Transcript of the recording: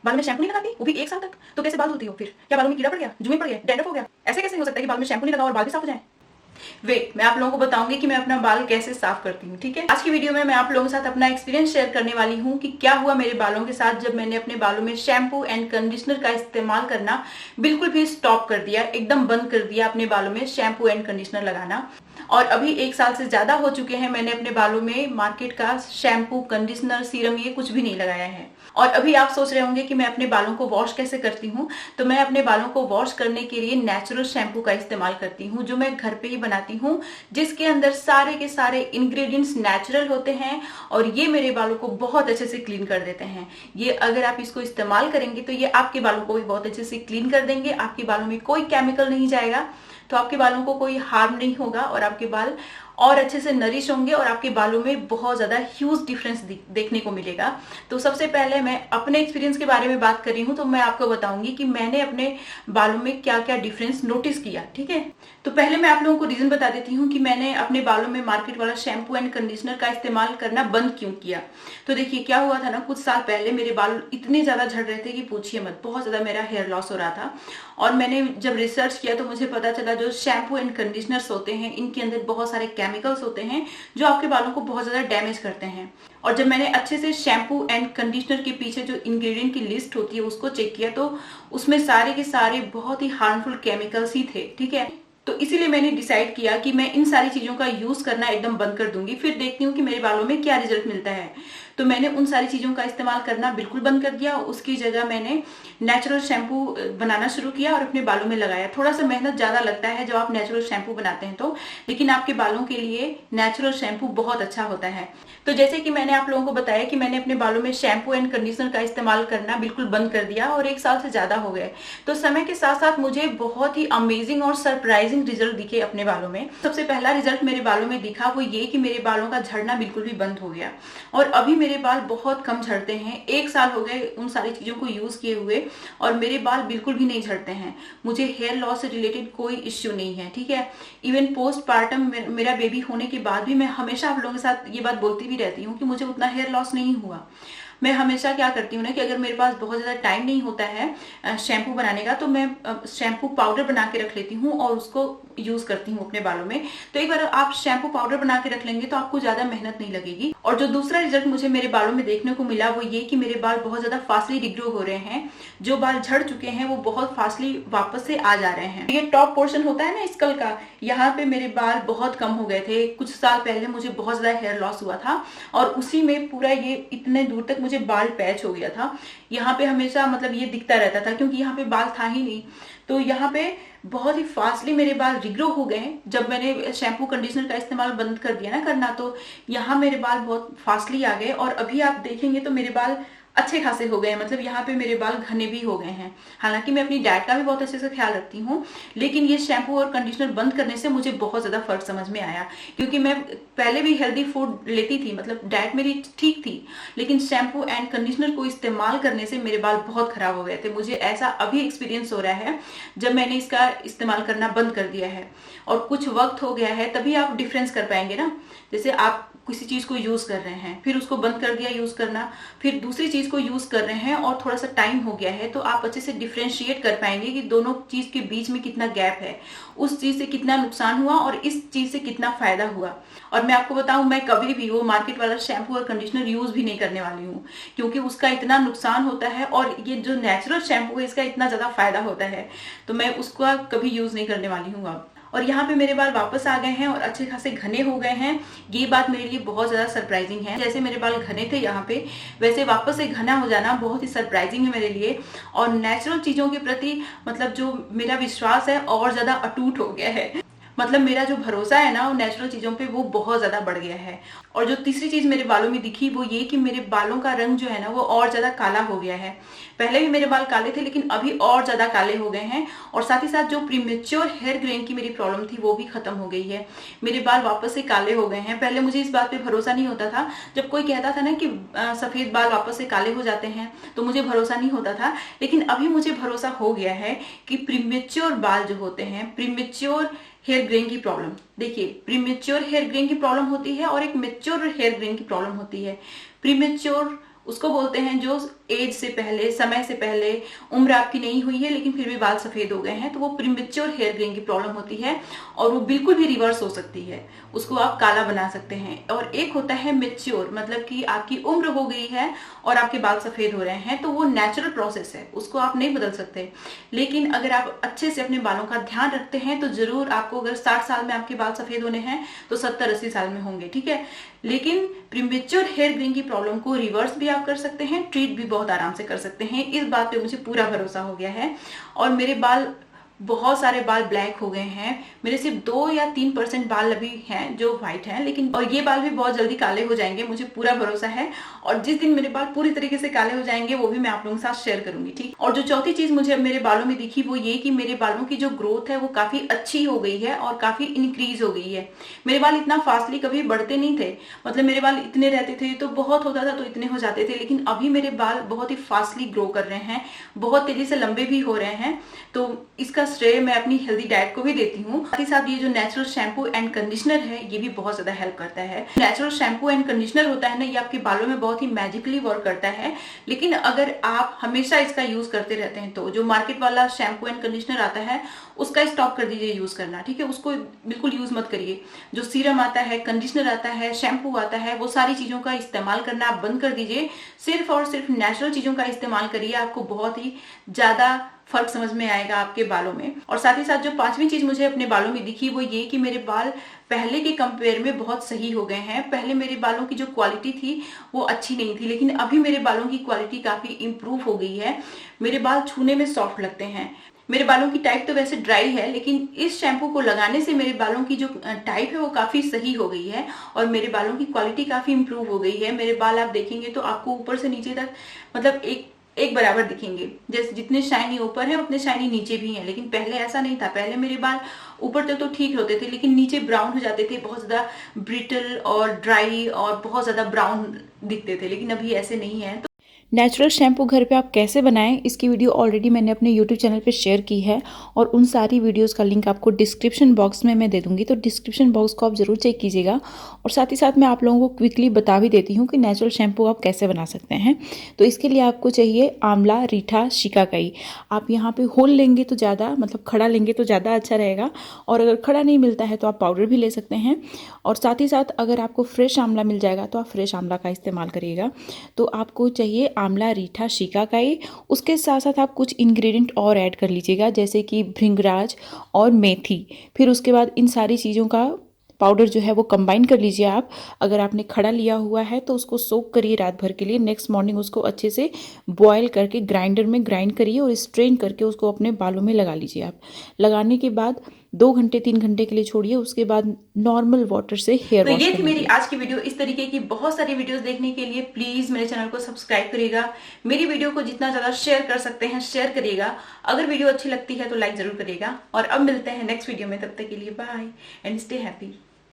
बालों में शैम्पू नहीं लगाती, वो भी 1 साल तक, तो कैसे बाल धोती हो फिर? क्या बालों में कीड़ा पड़ गया, जुएं पड़ गए, डैंड्रफ हो गया? ऐसे कैसे हो सकता है कि बाल में शैम्पू नहीं लगाओ और बाल भी साफ हो जाए? वेट, मैं आप लोगों को बताऊंगी कि मैं अपना बाल कैसे साफ करती हूँ, ठीक है। आज की वीडियो में मैं आप लोगों के साथ अपना एक्सपीरियंस शेयर करने वाली हूँ कि क्या हुआ मेरे बालों के साथ जब मैंने अपने बालों में शैम्पू एंड कंडीशनर का इस्तेमाल करना बिल्कुल भी स्टॉप कर दिया, एकदम बंद कर दिया अपने बालों में शैम्पू एंड कंडीशनर लगाना। और अभी 1 साल से ज्यादा हो चुके हैं, मैंने अपने बालों में मार्केट का शैम्पू, कंडीशनर, सीरम ये कुछ भी नहीं लगाया है। और अभी आप सोच रहे होंगे कि मैं अपने बालों को वॉश कैसे करती हूँ, तो मैं अपने बालों को वॉश करने के लिए नेचुरल शैम्पू का इस्तेमाल करती हूँ, जो मैं घर पे ही बनाती हूँ, जिसके अंदर सारे के सारे इंग्रेडिएंट्स नेचुरल होते हैं और ये मेरे बालों को बहुत अच्छे से क्लीन कर देते हैं। ये अगर आप इसको इस्तेमाल करेंगे तो ये आपके बालों को भी बहुत अच्छे से क्लीन कर देंगे, आपके बालों में कोई केमिकल नहीं जाएगा, तो आपके बालों को कोई हार्म नहीं होगा और आपके बाल और अच्छे से नरिश होंगे और आपके बालों में बहुत ज्यादा ह्यूज डिफरेंस देखने को मिलेगा। तो सबसे पहले मैं अपने एक्सपीरियंस के बारे में बात कर रही हूँ, तो मैं आपको बताऊंगी कि मैंने अपने बालों में क्या क्या डिफरेंस नोटिस किया, ठीक है। तो पहले मैं आप लोगों को रीजन बता देती हूँ कि मैंने अपने बालों में मार्केट वाला शैम्पू एंड कंडीशनर का इस्तेमाल करना बंद क्यों किया। तो देखिए क्या हुआ था ना, कुछ साल पहले मेरे बाल इतने ज्यादा झड़ रहे थे कि पूछिए मत, बहुत ज्यादा मेरा हेयर लॉस हो रहा था। और मैंने जब रिसर्च किया तो मुझे पता चला जो शैम्पू एंड कंडीशनर्स होते हैं इनके अंदर बहुत सारे केमिकल्स होते हैं जो आपके बालों को बहुत ज्यादा डैमेज करते हैं। और जब मैंने अच्छे से शैम्पू एंड कंडीशनर के पीछे जो इंग्रेडिएंट की लिस्ट होती है उसको चेक किया तो उसमें सारे के सारे बहुत ही हार्मफुल केमिकल्स ही थे, ठीक है। तो इसीलिए मैंने डिसाइड किया कि मैं इन सारी चीजों का यूज करना एकदम बंद कर दूंगी, फिर देखती हूँ कि मेरे बालों में क्या रिजल्ट मिलता है। तो मैंने उन सारी चीजों का इस्तेमाल करना बिल्कुल बंद कर दिया, उसकी जगह मैंने नेचुरल शैम्पू बनाना शुरू किया और अपने बालों में लगाया। थोड़ा सा मेहनत ज्यादा लगता है जब आप नेचुरल शैम्पू बनाते हैं तो, लेकिन आपके बालों के लिए नेचुरल शैम्पू बहुत अच्छा होता है। तो जैसे कि मैंने आप लोगों को बताया कि मैंने अपने बालों में शैम्पू एंड कंडीशनर का इस्तेमाल करना बिल्कुल बंद कर दिया और 1 साल से ज्यादा हो गए। तो समय के साथ साथ मुझे बहुत ही अमेजिंग और सरप्राइजिंग रिजल्ट दिखे अपने बालों में। सबसे पहला रिजल्ट मेरे बालों में दिखा वो ये कि मेरे बालों का झड़ना बिल्कुल भी बंद हो गया और अभी मेरे बाल बहुत कम झड़ते हैं। 1 साल हो गए उन सारी चीजों को यूज किए हुए और मेरे बाल बिल्कुल भी नहीं झड़ते हैं। मुझे हेयर लॉस से रिलेटेड कोई इश्यू नहीं है, ठीक है। इवन पोस्टपार्टम मेरा बेबी होने के बाद भी मैं हमेशा आप लोगों के साथ ये बात बोलती भी रहती हूँ कि मुझे उतना हेयर लॉस नहीं हुआ। मैं हमेशा क्या करती हूँ ना कि अगर मेरे पास बहुत ज्यादा टाइम नहीं होता है शैम्पू बनाने का तो मैं शैम्पू पाउडर बना के रख लेती हूँ और उसको यूज करती हूँ अपने बालों में। तो एक बार आप शैम्पू पाउडर बना के रख लेंगे तो आपको ज्यादा मेहनत नहीं लगेगी। और जो दूसरा रिजल्ट मुझे मेरे बालों में देखने को मिला वो ये कि मेरे बाल बहुत ज्यादा फास्टली रिग्रो हो रहे हैं। जो बाल झड़ चुके हैं वो बहुत फास्टली वापस से आ जा रहे हैं। ये टॉप पोर्शन होता है ना स्कल का, यहाँ पे मेरे बाल बहुत कम हो गए थे। कुछ साल पहले मुझे बहुत ज्यादा हेयर लॉस हुआ था और उसी में पूरा ये इतने दूर तक मुझे बाल पैच हो गया था। यहाँ पे हमेशा मतलब ये दिखता रहता था क्योंकि यहाँ पे बाल था ही नहीं। तो यहाँ पे बहुत ही फास्टली मेरे बाल रिग्रो हो गए जब मैंने शैम्पू कंडीशनर का इस्तेमाल बंद कर दिया ना करना, तो यहाँ मेरे बाल बहुत फास्टली आ गए और अभी आप देखेंगे तो मेरे बाल अच्छे खासे हो गए। मतलब यहाँ पे मेरे बाल घने भी हो गए हैं। हालांकि मैं अपनी डाइट का भी बहुत अच्छे से ख्याल रखती हूँ, लेकिन ये शैम्पू और कंडीशनर बंद करने से मुझे बहुत ज्यादा फर्क समझ में आया। क्योंकि मैं पहले भी हेल्दी फूड लेती थी, मतलब डाइट मेरी ठीक थी, लेकिन शैम्पू एंड कंडीशनर को इस्तेमाल करने से मेरे बाल बहुत खराब हो गए थे। मुझे ऐसा अभी एक्सपीरियंस हो रहा है जब मैंने इसका इस्तेमाल करना बंद कर दिया है। और कुछ वक्त हो गया है तभी आप डिफरेंस कर पाएंगे ना। जैसे आप किसी चीज को यूज कर रहे हैं, फिर उसको बंद कर दिया यूज करना, फिर दूसरी चीज को यूज कर रहे हैं और थोड़ा सा टाइम हो गया है, तो आप अच्छे से डिफ्रेंशिएट कर पाएंगे कि दोनों चीज के बीच में कितना गैप है, उस चीज से कितना नुकसान हुआ और इस चीज से कितना फायदा हुआ। और मैं आपको बताऊं, मैं कभी भी वो मार्केट वाला शैम्पू और कंडीशनर यूज भी नहीं करने वाली हूँ, क्योंकि उसका इतना नुकसान होता है और ये जो नेचुरल शैम्पू है इसका इतना ज्यादा फायदा होता है, तो मैं उसका कभी यूज नहीं करने वाली हूँ अब। और यहाँ पे मेरे बाल वापस आ गए हैं और अच्छे खासे घने हो गए हैं। ये बात मेरे लिए बहुत ज्यादा सरप्राइजिंग है। जैसे मेरे बाल घने थे यहाँ पे, वैसे वापस से घना हो जाना बहुत ही सरप्राइजिंग है मेरे लिए। और नेचुरल चीजों के प्रति मतलब जो मेरा विश्वास है और ज्यादा अटूट हो गया है। मतलब मेरा जो भरोसा है ना वो नेचुरल चीजों पे वो बहुत ज्यादा बढ़ गया है। और जो तीसरी चीज मेरे बालों में दिखी वो ये कि मेरे बालों का रंग जो है ना वो और ज्यादा काला हो गया है। पहले भी मेरे बाल काले थे लेकिन अभी और ज्यादा काले हो गए हैं। और साथ ही साथ जो प्रीमेच्योर हेयर ग्रेन की मेरी प्रॉब्लम थी वो भी खत्म हो गई है। मेरे बाल वापस से काले हो गए हैं। पहले मुझे इस बात पे भरोसा नहीं होता था, जब कोई कहता था ना कि सफेद बाल वापस से काले हो जाते हैं तो मुझे भरोसा नहीं होता था, लेकिन अभी मुझे भरोसा हो गया है कि प्रीमेच्योर बाल जो होते हैं, प्रीमेच्योर हेयर ग्रेन की प्रॉब्लम, देखिए प्रीमेच्योर हेयर ग्रेन की प्रॉब्लम होती है और एक मेच्योर हेयर ग्रेन की प्रॉब्लम होती है। प्रीमेच्योर उसको बोलते हैं जो एज से पहले, समय से पहले, उम्र आपकी नहीं हुई है लेकिन फिर भी बाल सफेद हो गए हैं, तो वो प्रीमेच्योर हेयर ग्रेइंग की प्रॉब्लम होती है और वो बिल्कुल भी रिवर्स हो सकती है, उसको आप काला बना सकते हैं। और एक होता है मेच्योर, मतलब कि आपकी उम्र हो गई है और आपके बाल सफेद हो रहे हैं, तो वो नेचुरल प्रोसेस है, उसको आप नहीं बदल सकते। लेकिन अगर आप अच्छे से अपने बालों का ध्यान रखते हैं तो जरूर आपको, अगर 60 साल में आपके बाल सफेद होने हैं तो 70-80 साल में होंगे, ठीक है। लेकिन प्रीमेच्योर हेयर ग्रेइंग की प्रॉब्लम को रिवर्स भी आप कर सकते हैं, ट्रीट भी बहुत आराम से कर सकते हैं। इस बात पे मुझे पूरा भरोसा हो गया है। और मेरे बाल, बहुत सारे बाल ब्लैक हो गए हैं, मेरे सिर्फ 2 या 3% बाल अभी हैं जो व्हाइट हैं, लेकिन और ये बाल भी बहुत जल्दी काले हो जाएंगे, मुझे पूरा भरोसा है। और जिस दिन मेरे बाल पूरी तरीके से काले हो जाएंगे वो भी मैं आप लोगों के साथ शेयर करूंगी, ठीक। और जो चौथी चीज मुझे अब मेरे बालों में दिखी वो ये कि मेरे बालों की जो ग्रोथ है वो काफी अच्छी हो गई है और काफी इंक्रीज हो गई है। मेरे बाल इतना फास्टली कभी बढ़ते नहीं थे, मतलब मेरे बाल इतने रहते थे तो बहुत होता था तो इतने हो जाते थे, लेकिन अभी मेरे बाल बहुत ही फास्टली ग्रो कर रहे हैं, बहुत तेजी से लंबे भी हो रहे हैं। तो इसका श्रेय मैं अपनी हेल्दी डाइट को भी देती हूँ। साथ ही साथ ये जो नेचुरल शैम्पू एंड कंडीशनर है ये भी बहुत ज्यादा हेल्प करता है। नेचुरल शैम्पू एंड कंडीशनर होता है ना, ये आपके बालों में बहुत ही मैजिकली वर्क करता है। लेकिन अगर आप हमेशा इसका यूज करते रहते हैं तो जो मार्केट वाला शैम्पू एंड कंडीशनर आता है उसका स्टॉप कर दीजिए यूज करना, ठीक है। उसको बिल्कुल यूज मत करिए। जो सीरम आता है, कंडीशनर आता है, शैम्पू आता है, वो सारी चीजों का इस्तेमाल करना आप बंद कर दीजिए। सिर्फ और सिर्फ नेचुरल चीजों का इस्तेमाल करिए, आपको बहुत ही ज्यादा फर्क समझ में आएगा आपके बालों में। और साथ ही साथ जो पांचवी चीज मुझे अपने बालों में दिखी वो ये कि मेरे बाल पहले के कंपेयर में बहुत सही हो गए हैं। पहले मेरे बालों की जो क्वालिटी थी वो अच्छी नहीं थी, लेकिन अभी मेरे बालों की क्वालिटी काफी इंप्रूव हो गई है। मेरे बाल छूने में सॉफ्ट लगते हैं। मेरे बालों की टाइप तो वैसे ड्राई है, लेकिन इस शैम्पू को लगाने से मेरे बालों की जो टाइप है वो काफी सही हो गई है और मेरे बालों की क्वालिटी काफी इंप्रूव हो गई है। मेरे बाल आप देखेंगे तो आपको ऊपर से नीचे तक मतलब एक बराबर दिखेंगे, जैसे जितने शाइनी ऊपर है उतने शाइनी नीचे भी हैं। लेकिन पहले ऐसा नहीं था, पहले मेरे बाल ऊपर तक तो ठीक होते थे लेकिन नीचे ब्राउन हो जाते थे, बहुत ज्यादा ब्रिटल और ड्राई और बहुत ज्यादा ब्राउन दिखते थे, लेकिन अभी ऐसे नहीं है। तो नेचुरल शैम्पू घर पे आप कैसे बनाएं, इसकी वीडियो ऑलरेडी मैंने अपने यूट्यूब चैनल पे शेयर की है और उन सारी वीडियोस का लिंक आपको डिस्क्रिप्शन बॉक्स में मैं दे दूंगी, तो डिस्क्रिप्शन बॉक्स को आप ज़रूर चेक कीजिएगा। और साथ ही साथ मैं आप लोगों को क्विकली बता भी देती हूँ कि नेचुरल शैम्पू आप कैसे बना सकते हैं। तो इसके लिए आपको चाहिए आंवला, रीठा, शिकाकाई। आप यहाँ पर होल लेंगे तो ज़्यादा, मतलब खड़ा लेंगे तो ज़्यादा अच्छा रहेगा, और अगर खड़ा नहीं मिलता है तो आप पाउडर भी ले सकते हैं। और साथ ही साथ अगर आपको फ्रेश आंवला मिल जाएगा तो आप फ्रेश आंवला का इस्तेमाल करिएगा। तो आपको चाहिए आंवला, रीठा, शिकाकाई। उसके साथ साथ आप कुछ इंग्रेडिएंट और ऐड कर लीजिएगा, जैसे कि भृंगराज और मेथी। फिर उसके बाद इन सारी चीज़ों का पाउडर जो है वो कंबाइन कर लीजिए आप। अगर आपने खड़ा लिया हुआ है तो उसको सोक करिए रात भर के लिए। नेक्स्ट मॉर्निंग उसको अच्छे से बॉयल करके ग्राइंडर में ग्राइंड करिए और स्ट्रेन करके उसको अपने बालों में लगा लीजिए आप। लगाने के बाद 2 घंटे 3 घंटे के लिए छोड़िए, उसके बाद नॉर्मल वाटर से हेयर वॉश ये थी मेरी आज की वीडियो। इस तरीके की बहुत सारी वीडियोस देखने के लिए प्लीज मेरे चैनल को सब्सक्राइब करिएगा। मेरी वीडियो को जितना ज्यादा शेयर कर सकते हैं शेयर करिएगा। अगर वीडियो अच्छी लगती है तो लाइक जरूर करिएगा। और अब मिलते हैं नेक्स्ट वीडियो में, तब तक के लिए बाय एंड स्टे हैप्पी।